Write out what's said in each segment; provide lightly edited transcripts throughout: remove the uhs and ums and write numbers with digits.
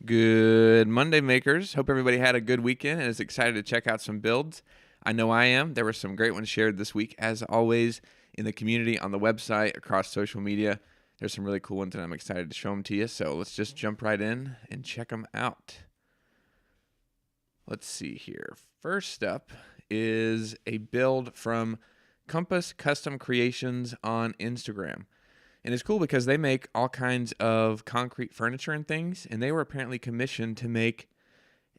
Good Monday, makers. Hope everybody had a good weekend and is excited to check out some builds. I know I am. There were some great ones shared this week, as always, in the community, on the website, across social media. There's some really cool ones, and I'm excited to show them to you. So let's just jump right in and check them out. Let's see here. First up is a build from Compass Custom Creations on Instagram. And it's cool because they make all kinds of concrete furniture and things, and they were apparently commissioned to make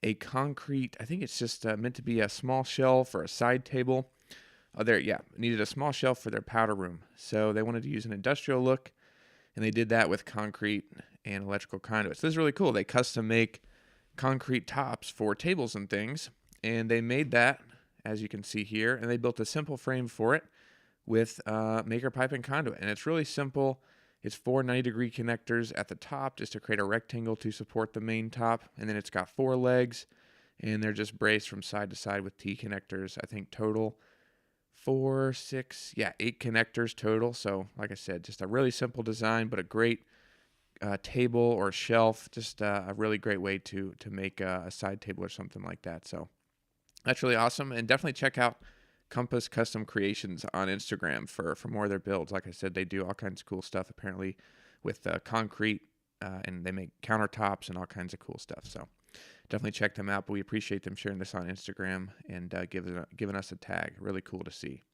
a concrete, I think it's just meant to be a small shelf or a side table. Needed a small shelf for their powder room. So they wanted to use an industrial look, and they did that with concrete and electrical conduits. This is really cool. They custom make concrete tops for tables and things, and they made that, as you can see here, and they built a simple frame for it with maker pipe and conduit. And it's really simple. It's 4 90-degree connectors at the top just to create a rectangle to support the main top. And then it's got 4 legs, and they're just braced from side to side with T connectors. I think total 8 connectors total. So like I said, just a really simple design, but a great table or shelf. Just a really great way to make a side table or something like that. So that's really awesome. And definitely check out Compass Custom Creations on Instagram for more of their builds. Like I said, they do all kinds of cool stuff apparently with concrete, and they make countertops and all kinds of cool stuff. So definitely check them out. But we appreciate them sharing this on Instagram and giving us a tag. Really cool to see.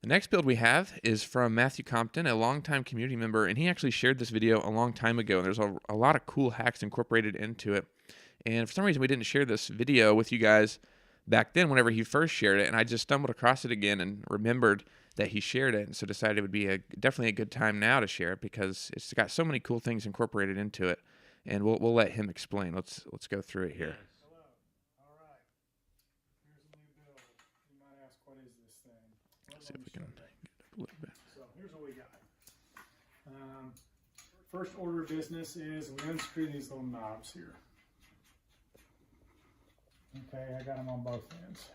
The next build we have is from Matthew Compton, a longtime community member, and he actually shared this video a long time ago. And there's a lot of cool hacks incorporated into it. And for some reason, we didn't share this video with you guys back then whenever he first shared it, and I just stumbled across it again and remembered that he shared it, and so decided it would be definitely a good time now to share it because it's got so many cool things incorporated into it, and we'll let him explain. Let's go through it here. Hello. All right. Here's a new build. You might ask, what is this thing? Well, See if we can get up a little bit. So here's what we got. First order of business is we unscrew these little knobs here. Okay, I got them on both ends.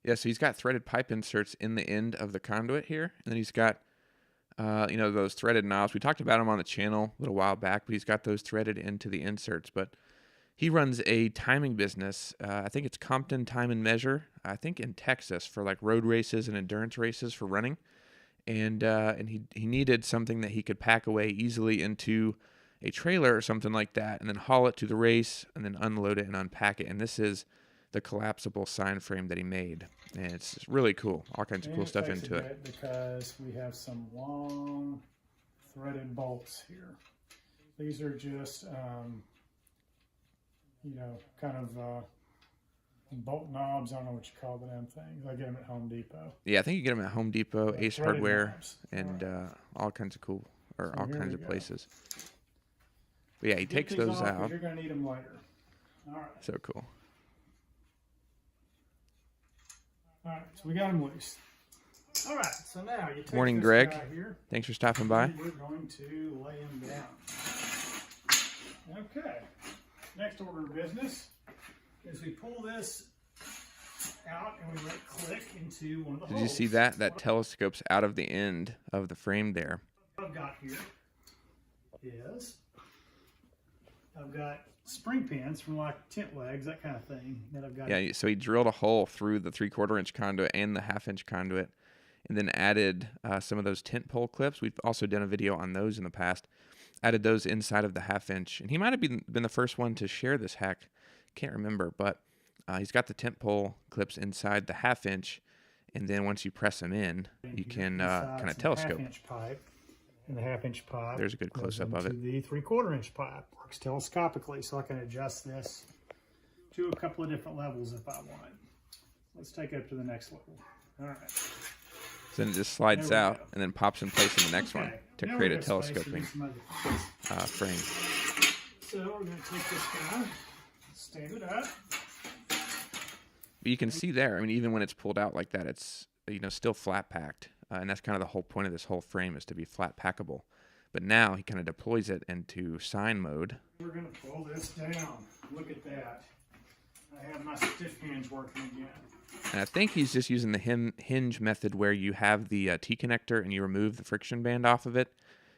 Yeah, so he's got threaded pipe inserts in the end of the conduit here, and then he's got, those threaded knobs. We talked about them on the channel a little while back, but he's got those threaded into the inserts. But he runs a timing business. I think it's Compton Time and Measure. I think in Texas for like road races and endurance races for running, and he needed something that he could pack away easily into a trailer or something like that, and then haul it to the race, and then unload it and unpack it. And this is the collapsible sign frame that he made, and it's really cool. All kinds of cool stuff into it. Because we have some long threaded bolts here. These are just, bolt knobs. I don't know what you call the damn things. I get them at Home Depot. Yeah, I think you get them at Home Depot, Ace Hardware, knobs. and all kinds of cool, or So all here kinds we of go. places. But yeah, he Get takes these those off 'cause out. You're going to need them later. All right. So cool. All right, so we got them loose. All right, so now you take Morning, this Greg. guy here, Thanks for stopping by. and we're going to lay him down. Okay, next order of business is we pull this out and we right click into one of the Did holes. you see that? That telescopes out of the end of the frame there. What I've got here is I've got spring pins from like tent legs, that kind of thing that I've got. Yeah, so he drilled a hole through the 3/4 inch conduit and the 1/2 inch conduit, and then added some of those tent pole clips. We've also done a video on those in the past. Added those inside of the 1/2 inch, and he might have been the first one to share this hack. Can't remember, but he's got the tent pole clips inside the 1/2 inch, and then once you press them in, you can kind of telescope. 1/2 inch pipe, and the 1/2 inch pipe. There's a good close-up of it. The 3/4 inch pipe works telescopically, so I can adjust this to a couple of different levels if I want. Let's take it up to the next level. All right. So then it just slides There we out go. and then pops in place in the next one Okay, to now create a we've got space to do telescoping some other things. frame. So we're going to take this guy, stand it up. But you can see there, I mean, even when it's pulled out like that, it's still flat packed, and that's kind of the whole point of this whole frame is to be flat packable. But now he kind of deploys it into sign mode. We're going to pull this down. Look at that. I have my stiff hinge working again. And I think he's just using the hinge method where you have the T connector and you remove the friction band off of it.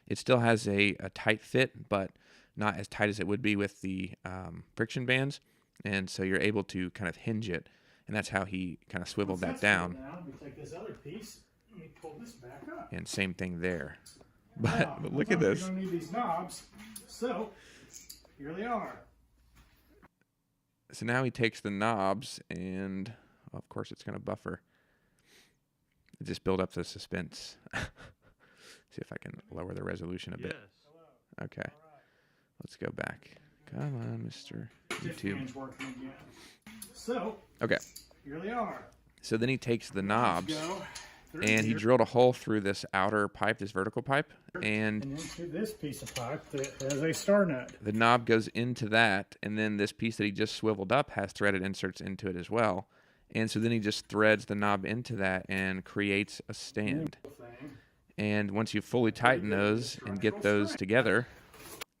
It still has a tight fit, but not as tight as it would be with the friction bands. And so you're able to kind of hinge it. And that's how he kind of swiveled that down. Let me take this other piece. Let me pull this back up. And same thing there. Now, But look at this. You don't need these knobs. So here they are. So now he takes the knobs and, well, of course, it's going to buffer. Just build up the suspense. See if I can lower the resolution a bit. Okay. Let's go back. Come on, Mr. YouTube. Working again. So Okay. here they are. So then he takes the knobs Go and he here drilled a hole through this outer pipe, this vertical pipe, and and into this piece of pipe that has a star nut. the knob goes into that, and then this piece that he just swiveled up has threaded inserts into it as well. And so then he just threads the knob into that and creates a stand. And once you fully tighten those and get those together,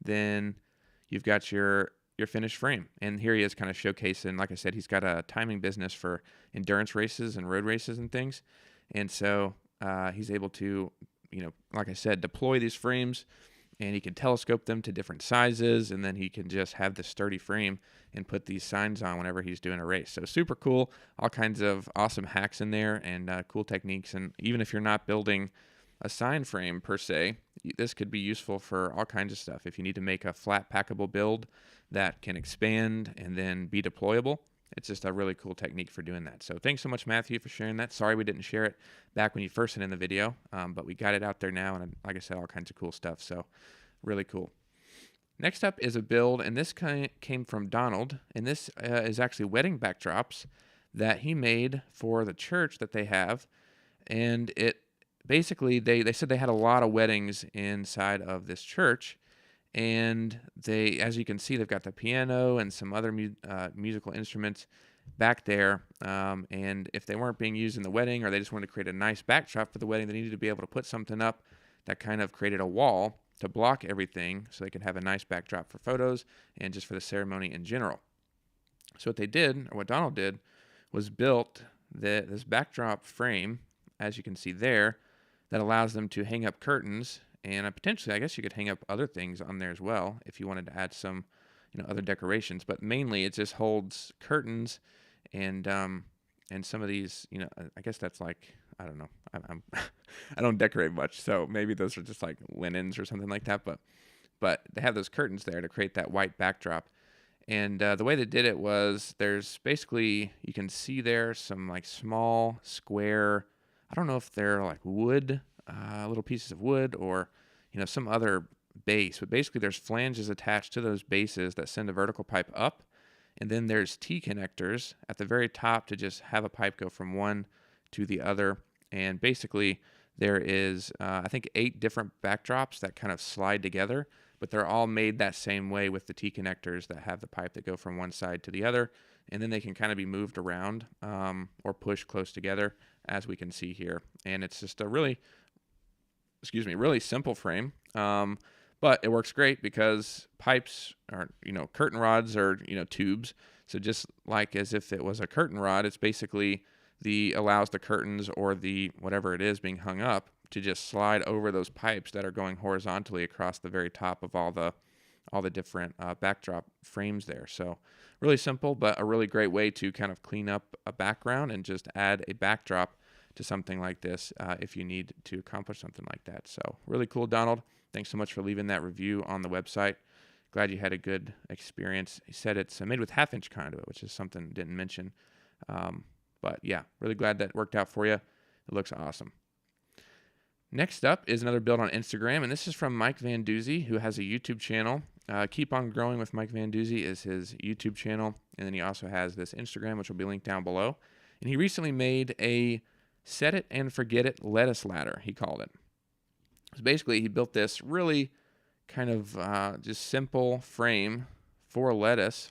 then you've got your finished frame. And here he is kind of showcasing, like I said, he's got a timing business for endurance races and road races and things. And so he's able to, like I said, deploy these frames, and he can telescope them to different sizes, and then he can just have this sturdy frame and put these signs on whenever he's doing a race. So super cool, all kinds of awesome hacks in there and cool techniques. And even if you're not building a sign frame per se, this could be useful for all kinds of stuff. If you need to make a flat packable build that can expand and then be deployable, it's just a really cool technique for doing that. So thanks so much, Matthew, for sharing that. Sorry we didn't share it back when you first sent in the video, but we got it out there now, and like I said, all kinds of cool stuff. So really cool. Next up is a build, and this came from Donald, and this is actually wedding backdrops that he made for the church that they have. And it basically, they said they had a lot of weddings inside of this church, and they, as you can see, they've got the piano and some other musical instruments back there. And if they weren't being used in the wedding, or they just wanted to create a nice backdrop for the wedding, they needed to be able to put something up that kind of created a wall to block everything so they could have a nice backdrop for photos and just for the ceremony in general. So what they did, or what Donald did, was built this backdrop frame, as you can see there, that allows them to hang up curtains, and potentially, I guess you could hang up other things on there as well if you wanted to add some, other decorations. But mainly, it just holds curtains and some of these, I guess that's like, I don't know, I don't decorate much, so maybe those are just like linens or something like that. But they have those curtains there to create that white backdrop. And the way they did it was, there's basically, you can see there some like small square, I don't know if they're like wood, little pieces of wood, or some other base, but basically there's flanges attached to those bases that send a vertical pipe up, and then there's T-connectors at the very top to just have a pipe go from one to the other. And basically there is I think 8 different backdrops that kind of slide together, but they're all made that same way with the T-connectors that have the pipe that go from one side to the other, and then they can kind of be moved around or pushed close together, as we can see here. And it's just a really simple frame, but it works great because pipes are, curtain rods are, tubes. So just like as if it was a curtain rod, it's basically allows the curtains or the whatever it is being hung up to just slide over those pipes that are going horizontally across the very top of all the different backdrop frames there. So really simple, but a really great way to kind of clean up a background and just add a backdrop to something like this if you need to accomplish something like that. So really cool, Donald. Thanks so much for leaving that review on the website. Glad you had a good experience. He said it's made with 1/2-inch conduit, which is something I didn't mention. But yeah, really glad that worked out for you. It looks awesome. Next up is another build on Instagram, and this is from Mike Van Doozy, who has a YouTube channel. Keep on Growing with Mike Van Doozy is his YouTube channel, and then he also has this Instagram, which will be linked down below. And he recently made a set it and forget it lettuce ladder, he called it. So basically, he built this really kind of just simple frame for lettuce.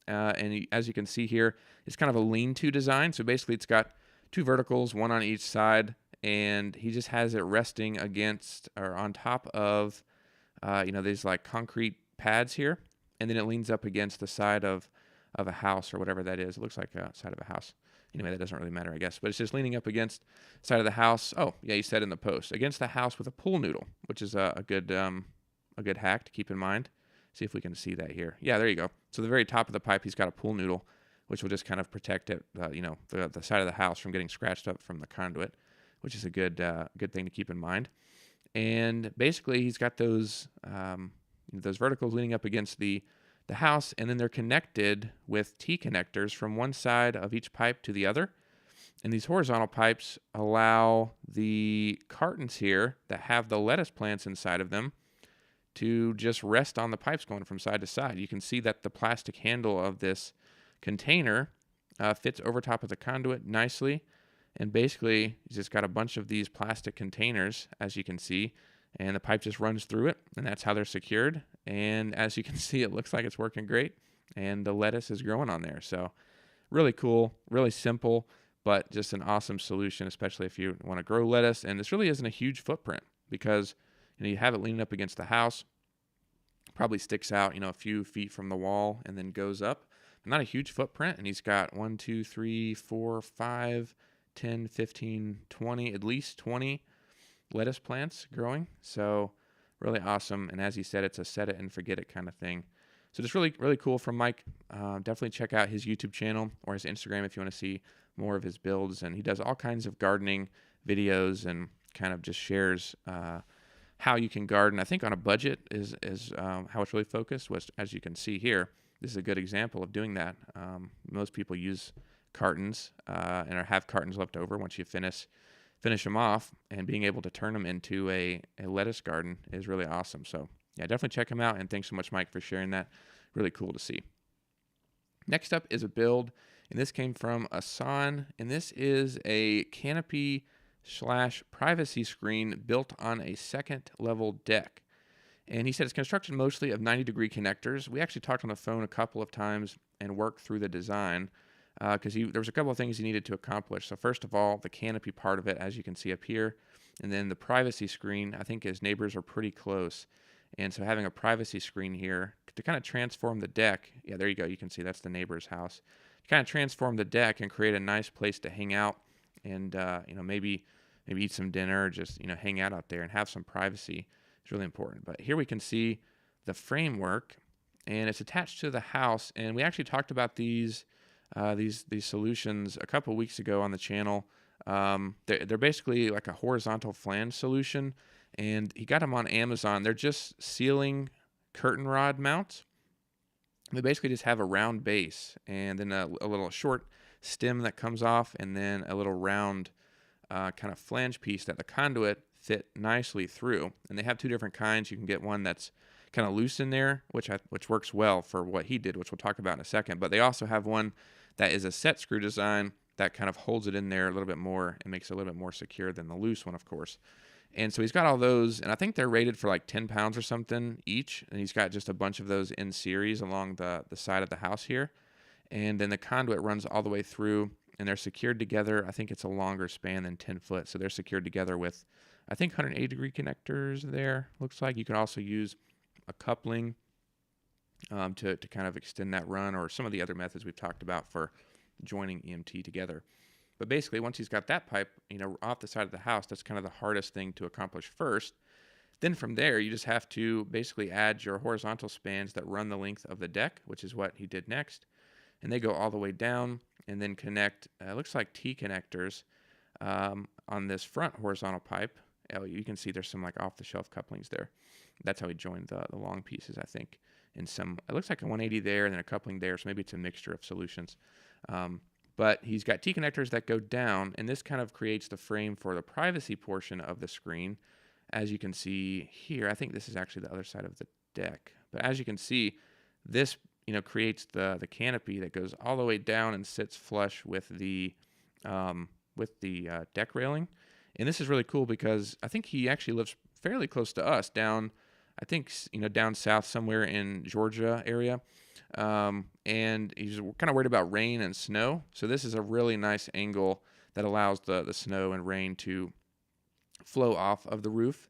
As you can see here, it's kind of a lean-to design. So basically, it's got 2 verticals, one on each side, and he just has it resting against or on top of, these like concrete pads here, and then it leans up against the side of a house or whatever that is. It looks like a side of a house. Anyway, that doesn't really matter, I guess. But it's just leaning up against the side of the house. Oh, yeah, you said in the post. Against the house with a pool noodle, which is a good hack to keep in mind. See if we can see that here. Yeah, there you go. So the very top of the pipe, he's got a pool noodle, which will just kind of protect it, the side of the house from getting scratched up from the conduit, which is a good thing to keep in mind. And basically, he's got those verticals leaning up against the house, and then they're connected with T-connectors from one side of each pipe to the other. And these horizontal pipes allow the cartons here that have the lettuce plants inside of them to just rest on the pipes going from side to side. You can see that the plastic handle of this container fits over top of the conduit nicely. And basically, you just got a bunch of these plastic containers, as you can see, and the pipe just runs through it, and that's how they're secured. And as you can see, it looks like it's working great, and the lettuce is growing on there. So really cool, really simple, but just an awesome solution, especially if you want to grow lettuce. And this really isn't a huge footprint because you have it leaning up against the house, probably sticks out a few feet from the wall and then goes up. Not a huge footprint, and he's got 1, 2, 3, 4, 5, 10, 15, 20, at least 20 lettuce plants growing. So really awesome. And as he said, it's a set it and forget it kind of thing. So just really, really cool from Mike. Definitely check out his YouTube channel or his Instagram if you want to see more of his builds. And he does all kinds of gardening videos and kind of just shares how you can garden. I think on a budget is how it's really focused, which, as you can see here, this is a good example of doing that. Most people use cartons and have cartons left over once you finish them off, and being able to turn them into a lettuce garden is really awesome. So yeah, definitely check him out, and thanks so much, Mike, for sharing that. Really cool to see. Next up is a build, and this came from Asan, and this is a canopy/privacy screen built on a second level deck. And he said it's constructed mostly of 90-degree connectors. We actually talked on the phone a couple of times and worked through the design because there was a couple of things he needed to accomplish. So first of all, the canopy part of it, as you can see up here, and then the privacy screen. I think his neighbors are pretty close, and so having a privacy screen here to kind of transform the deck. Yeah, there you go. You can see that's the neighbor's house. To kind of transform the deck and create a nice place to hang out and maybe eat some dinner, or just hang out there and have some privacy. It's really important. But here we can see the framework, and it's attached to the house. And we actually talked about these solutions a couple weeks ago on the channel. They're basically like a horizontal flange solution, and he got them on Amazon. They're just ceiling curtain rod mounts. They basically just have a round base and then a little short stem that comes off, and then a little round kind of flange piece that the conduit fit nicely through. And they have two different kinds. You can get one that's kind of loose in there, which works well for what he did, which we'll talk about in a second. But they also have one that is a set screw design that kind of holds it in there a little bit more and makes it a little bit more secure than the loose one, of course. And so he's got all those, and I think they're rated for like 10 pounds or something each. And he's got just a bunch of those in series along the side of the house here. And then the conduit runs all the way through, and they're secured together. I think it's a longer span than 10 foot. So they're secured together with, I think, 180-degree connectors there, looks like. You can also use a coupling to kind of extend that run, or some of the other methods we've talked about for joining EMT together. But basically, once he's got that pipe, off the side of the house, that's kind of the hardest thing to accomplish first. Then from there, you just have to basically add your horizontal spans that run the length of the deck, which is what he did next. And they go all the way down and then connect, looks like T-connectors on this front horizontal pipe. You can see there's some like off-the-shelf couplings there. That's how he joined the long pieces, I think. It looks like a 180 there and then a coupling there, so maybe it's a mixture of solutions. But he's got T-connectors that go down, and this kind of creates the frame for the privacy portion of the screen. As you can see here, I think this is actually the other side of the deck. But as you can see, this creates the canopy that goes all the way down and sits flush with the deck railing. And this is really cool because I think he actually lives fairly close to us down south somewhere in Georgia area. And he's kind of worried about rain and snow. So this is a really nice angle that allows the snow and rain to flow off of the roof.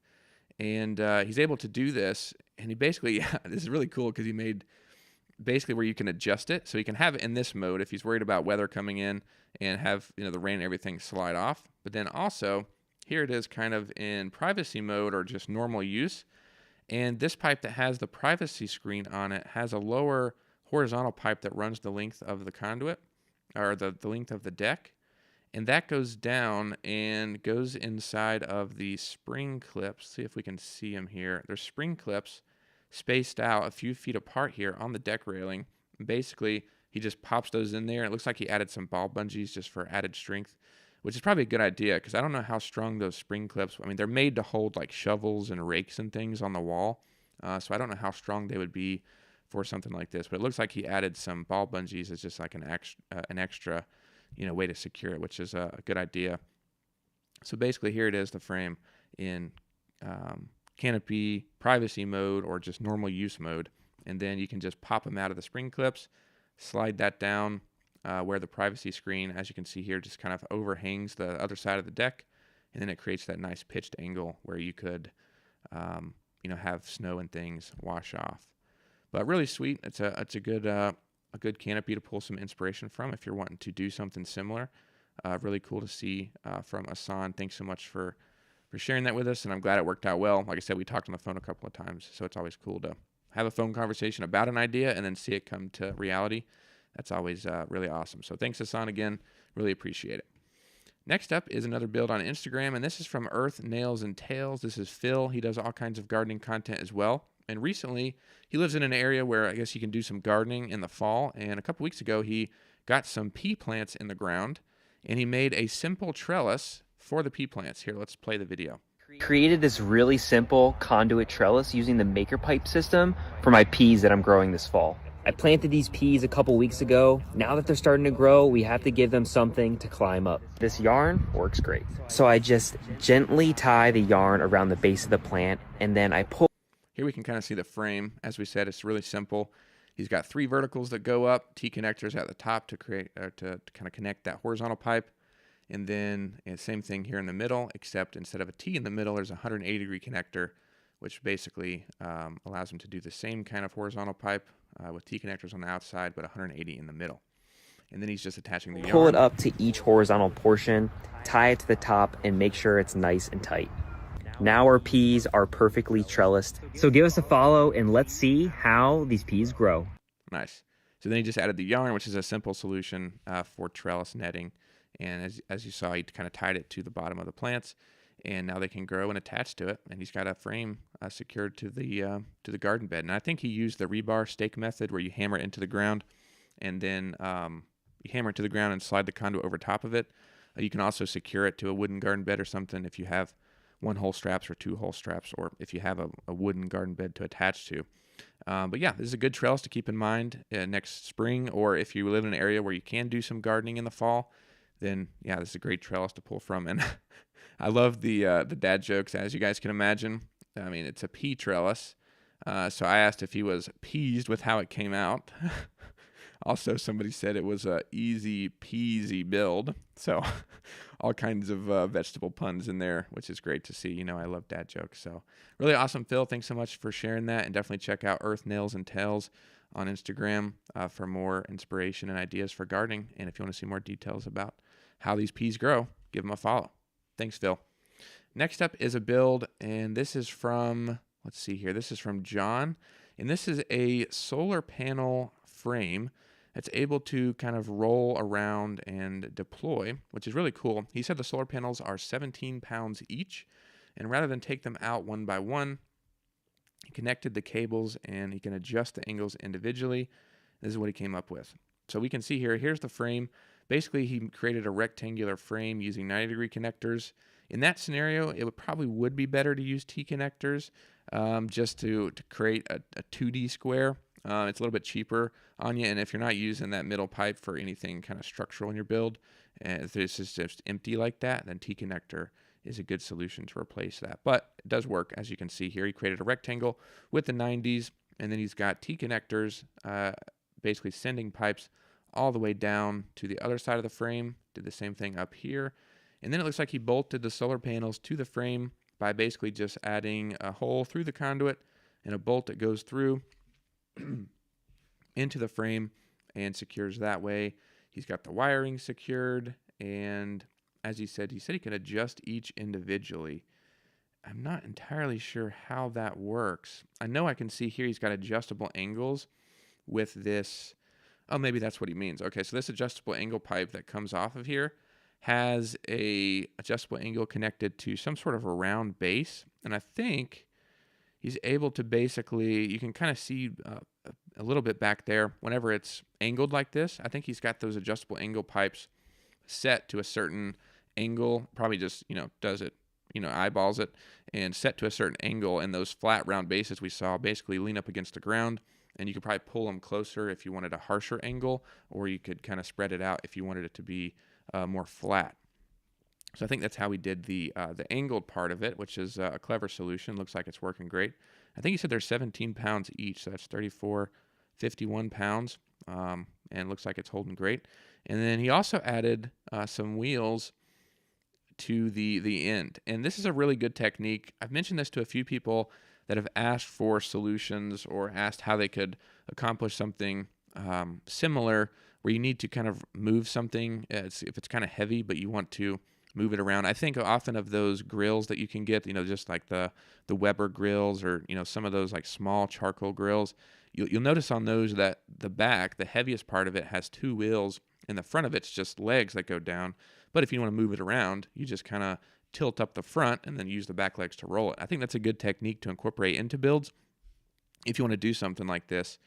And he's able to do this. And he basically, this is really cool because he made basically where you can adjust it. So he can have it in this mode if he's worried about weather coming in and have the rain and everything slide off. But then also here it is kind of in privacy mode or just normal use. And this pipe that has the privacy screen on it has a lower horizontal pipe that runs the length of the conduit, or the length of the deck. And that goes down and goes inside of the spring clips. See if we can see them here. There's spring clips spaced out a few feet apart here on the deck railing. Basically, he just pops those in there. It looks like he added some ball bungees just for added strength, which is probably a good idea because I don't know how strong those spring clips. I mean, they're made to hold like shovels and rakes and things on the wall, so I don't know how strong they would be for something like this. But it looks like he added some ball bungees as just like an extra, way to secure it, which is a good idea. So basically, here it is, the frame in canopy privacy mode or just normal use mode, and then you can just pop them out of the spring clips, slide that down where the privacy screen, as you can see here, just kind of overhangs the other side of the deck, and then it creates that nice pitched angle where you could have snow and things wash off. But really sweet. It's a good canopy to pull some inspiration from if you're wanting to do something similar. Really cool to see from Asan. Thanks so much for sharing that with us, and I'm glad it worked out well. Like I said, we talked on the phone a couple of times, so it's always cool to have a phone conversation about an idea and then see it come to reality. That's always really awesome. So thanks, Asan, again. Really appreciate it. Next up is another build on Instagram, and this is from Earth, Nails, and Tails. This is Phil. He does all kinds of gardening content as well. And recently, he lives in an area where I guess you can do some gardening in the fall. And a couple weeks ago, he got some pea plants in the ground, and he made a simple trellis for the pea plants. Here, let's play the video. Created this really simple conduit trellis using the maker pipe system for my peas that I'm growing this fall. I planted these peas a couple weeks ago. Now that they're starting to grow, we have to give them something to climb up. This yarn works great. So I just gently tie the yarn around the base of the plant, and then I pull. Here we can kind of see the frame. As we said, it's really simple. He's got 3 verticals that go up, T connectors at the top to create to kind of connect that horizontal pipe. And then same thing here in the middle, except instead of a T in the middle, there's a 180-degree connector, which basically allows him to do the same kind of horizontal pipe with T connectors on the outside, but 180 in the middle. And then he's just attaching the yarn. Pull it up to each horizontal portion, tie it to the top, and make sure it's nice and tight. Now our peas are perfectly trellised. So give us a follow and let's see how these peas grow. Nice. So then he just added the yarn, which is a simple solution for trellis netting. And as you saw, he kind of tied it to the bottom of the plants, and now they can grow and attach to it. And he's got a frame secured to the garden bed. And I think he used the rebar stake method, where you hammer it into the ground, and then you hammer it to the ground and slide the conduit over top of it. You can also secure it to a wooden garden bed or something if you have 1-hole straps or 2-hole straps, or if you have a wooden garden bed to attach to. But yeah, this is a good trellis to keep in mind next spring, or if you live in an area where you can do some gardening in the fall, then yeah, this is a great trellis to pull from. And I love the dad jokes, as you guys can imagine. I mean, it's a pea trellis. So I asked if he was pleased with how it came out. Also, somebody said it was a easy peasy build. So all kinds of vegetable puns in there, which is great to see. I love dad jokes. So really awesome, Phil. Thanks so much for sharing that. And definitely check out Earth, Nails, and Tails on Instagram for more inspiration and ideas for gardening. And if you want to see more details about how these peas grow, give them a follow. Thanks, Phil. Next up is a build, and this is from, let's see here, this is from John. And this is a solar panel frame that's able to kind of roll around and deploy, which is really cool. He said the solar panels are 17 pounds each, and rather than take them out one by one, he connected the cables and he can adjust the angles individually. This is what he came up with. So we can see here, here's the frame. Basically, he created a rectangular frame using 90-degree connectors. In that scenario, it would be better to use T connectors just to create a 2D square. It's a little bit cheaper on you, and if you're not using that middle pipe for anything kind of structural in your build, and if it's just empty like that, then T connector is a good solution to replace that. But it does work, as you can see here. He created a rectangle with the 90s, and then he's got T connectors, basically sending pipes all the way down to the other side of the frame. Did the same thing up here. And then it looks like he bolted the solar panels to the frame by basically just adding a hole through the conduit and a bolt that goes through into the frame and secures that way. He's got the wiring secured, and as he said he can adjust each individually. I'm not entirely sure how that works. I know I can see here he's got adjustable angles with this. Oh, maybe that's what he means. Okay, so this adjustable angle pipe that comes off of here has a adjustable angle connected to some sort of a round base, and I think he's able to basically, you can kind of see a little bit back there whenever it's angled like this. I think he's got those adjustable angle pipes set to a certain angle, probably just, does it, eyeballs it and set to a certain angle, and those flat round bases we saw basically lean up against the ground, and you could probably pull them closer if you wanted a harsher angle, or you could kind of spread it out if you wanted it to be more flat. So I think that's how we did the angled part of it, which is a clever solution. Looks like it's working great. I think he said they're 17 pounds each, so that's 34, 51 pounds, and looks like it's holding great. And then he also added some wheels to the end, and this is a really good technique. I've mentioned this to a few people that have asked for solutions or asked how they could accomplish something similar, where you need to kind of move something if it's kind of heavy, but you want to move it around. I think often of those grills that you can get, just like the Weber grills, or some of those like small charcoal grills. You'll notice on those that the back, the heaviest part of it, has two wheels, and the front of it's just legs that go down. But if you want to move it around, you just kind of tilt up the front and then use the back legs to roll it. I think that's a good technique to incorporate into builds if you want to do something like this,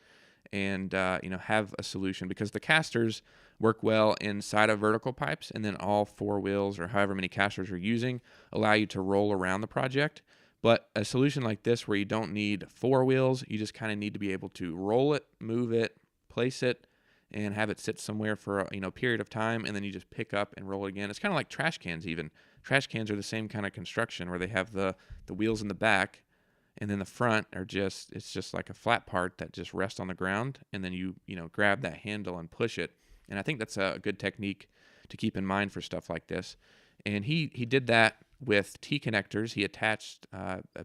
and have a solution, because the casters work well inside of vertical pipes, and then all four wheels, or however many casters you're using, allow you to roll around the project. But a solution like this, where you don't need four wheels, you just kind of need to be able to roll it, move it, place it, and have it sit somewhere for a period of time, and then you just pick up and roll it again. It's kind of like trash cans. Even trash cans are the same kind of construction, where they have the wheels in the back, and then the front it's just like a flat part that just rests on the ground, and then you grab that handle and push it. And I think that's a good technique to keep in mind for stuff like this. And he did that with T connectors. He attached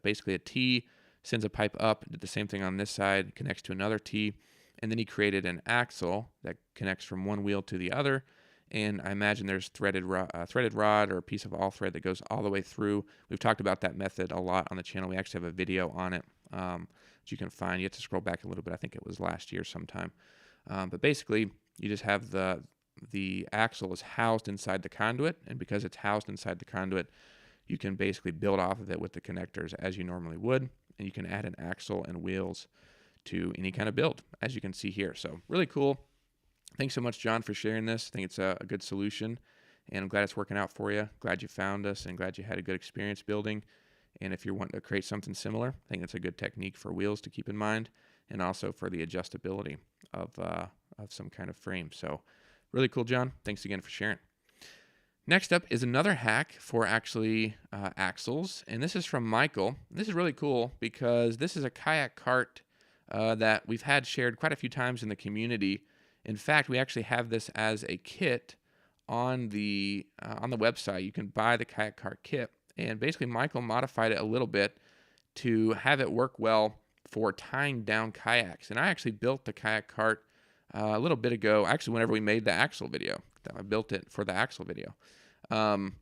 basically a T, sends a pipe up, did the same thing on this side, connects to another T, and then he created an axle that connects from one wheel to the other. And I imagine there's threaded rod or a piece of all thread that goes all the way through. We've talked about that method a lot on the channel. We actually have a video on it that you can find. You have to scroll back a little bit. I think it was last year sometime. But basically, you just have the axle is housed inside the conduit, and because it's housed inside the conduit, you can basically build off of it with the connectors as you normally would, and you can add an axle and wheels to any kind of build, as you can see here. So really cool. Thanks so much, John, for sharing this. I think it's a good solution, and I'm glad it's working out for you. Glad you found us, and glad you had a good experience building. And if you're wanting to create something similar, I think it's a good technique for wheels to keep in mind, and also for the adjustability of some kind of frame. So really cool, John. Thanks again for sharing. Next up is another hack for actually axles, and this is from Michael. This is really cool because this is a kayak cart that we've had shared quite a few times in the community. In fact, we actually have this as a kit on the website. You can buy the kayak cart kit, and basically Michael modified it a little bit to have it work well for tying down kayaks. And I actually built the kayak cart a little bit ago, actually whenever we made the axle video. I built it for the axle video. And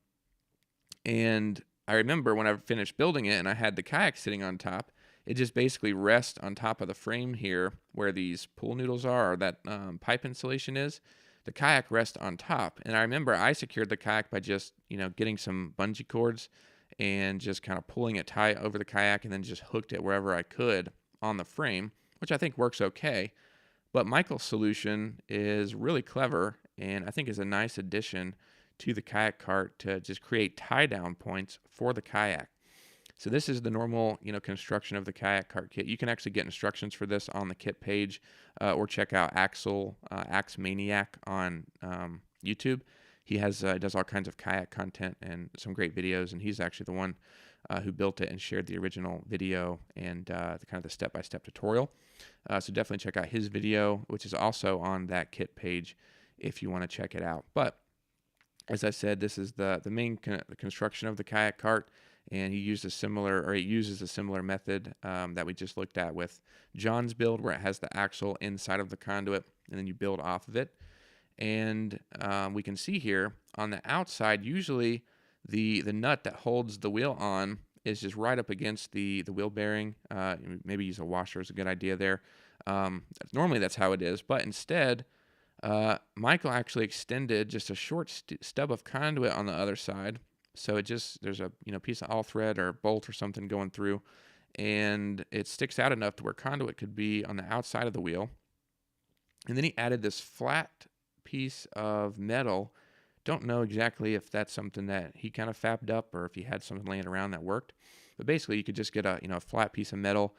I remember when I finished building it and I had the kayak sitting on top, it just basically rests on top of the frame here where these pool noodles are, or that pipe insulation is. The kayak rests on top. And I remember I secured the kayak by just, getting some bungee cords and just kind of pulling it tight over the kayak, and then just hooked it wherever I could on the frame, which I think works okay. But Michael's solution is really clever, and I think is a nice addition to the kayak cart to just create tie-down points for the kayak. So this is the normal, construction of the kayak cart kit. You can actually get instructions for this on the kit page, or check out Axe Maniac on YouTube. He does all kinds of kayak content and some great videos, and he's actually the one who built it and shared the original video and the step-by-step tutorial. So definitely check out his video, which is also on that kit page if you want to check it out. But as I said, this is the main construction of the kayak cart, and it uses a similar method that we just looked at with John's build, where it has the axle inside of the conduit, and then you build off of it. And we can see here on the outside, usually the nut that holds the wheel on is just right up against the wheel bearing. Maybe use a washer is a good idea there. Normally that's how it is, but instead, Michael actually extended just a short stub of conduit on the other side. So there's a piece of all thread or bolt or something going through, and it sticks out enough to where conduit could be on the outside of the wheel. And then he added this flat piece of metal. Don't know exactly if that's something that he kind of fabbed up or if he had something laying around that worked. But basically, you could just get a flat piece of metal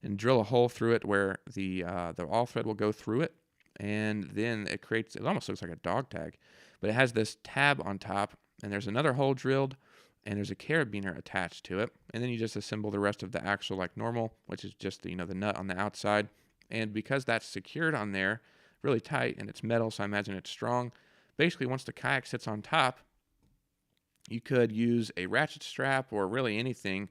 and drill a hole through it where the all thread will go through it, and then it almost looks like a dog tag, but it has this tab on top, and there's another hole drilled, and there's a carabiner attached to it, and then you just assemble the rest of the axle like normal, which is just the nut on the outside. And because that's secured on there really tight, and it's metal, so I imagine it's strong, basically once the kayak sits on top, you could use a ratchet strap or really anything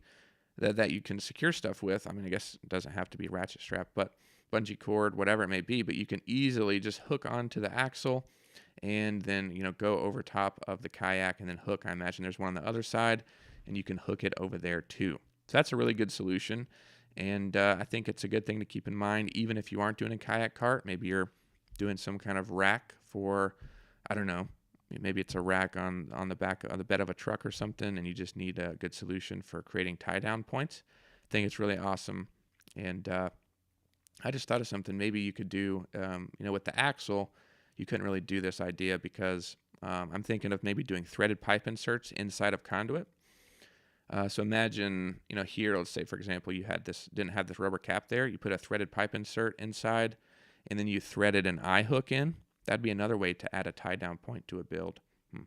that you can secure stuff with. I mean, I guess it doesn't have to be a ratchet strap, but bungee cord, whatever it may be, but you can easily just hook onto the axle and then go over top of the kayak and then hook. I imagine there's one on the other side, and you can hook it over there too. So that's a really good solution, and I think it's a good thing to keep in mind, even if you aren't doing a kayak cart. Maybe you're doing some kind of rack for, I don't know, maybe it's a rack on the back of the bed of a truck or something, and you just need a good solution for creating tie down points. I think it's really awesome, and I just thought of something maybe you could do. With the axle, you couldn't really do this idea because I'm thinking of maybe doing threaded pipe inserts inside of conduit. So imagine, here, let's say, for example, didn't have this rubber cap there. You put a threaded pipe insert inside, and then you threaded an eye hook in. That'd be another way to add a tie down point to a build.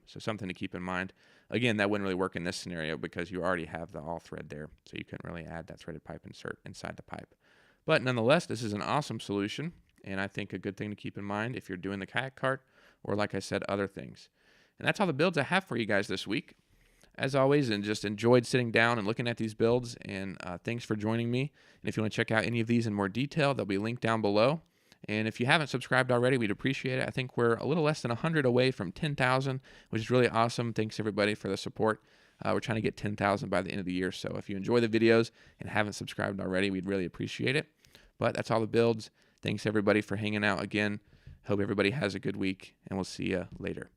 So something to keep in mind. Again, that wouldn't really work in this scenario because you already have the all thread there. So you couldn't really add that threaded pipe insert inside the pipe. But nonetheless, this is an awesome solution, and I think a good thing to keep in mind if you're doing the kayak cart or, like I said, other things. And that's all the builds I have for you guys this week. As always, and just enjoyed sitting down and looking at these builds, and thanks for joining me. And if you want to check out any of these in more detail, they'll be linked down below. And if you haven't subscribed already, we'd appreciate it. I think we're a little less than 100 away from 10,000, which is really awesome. Thanks, everybody, for the support. We're trying to get 10,000 by the end of the year. So if you enjoy the videos and haven't subscribed already, we'd really appreciate it. But that's all the builds. Thanks, everybody, for hanging out again. Hope everybody has a good week, and we'll see you later.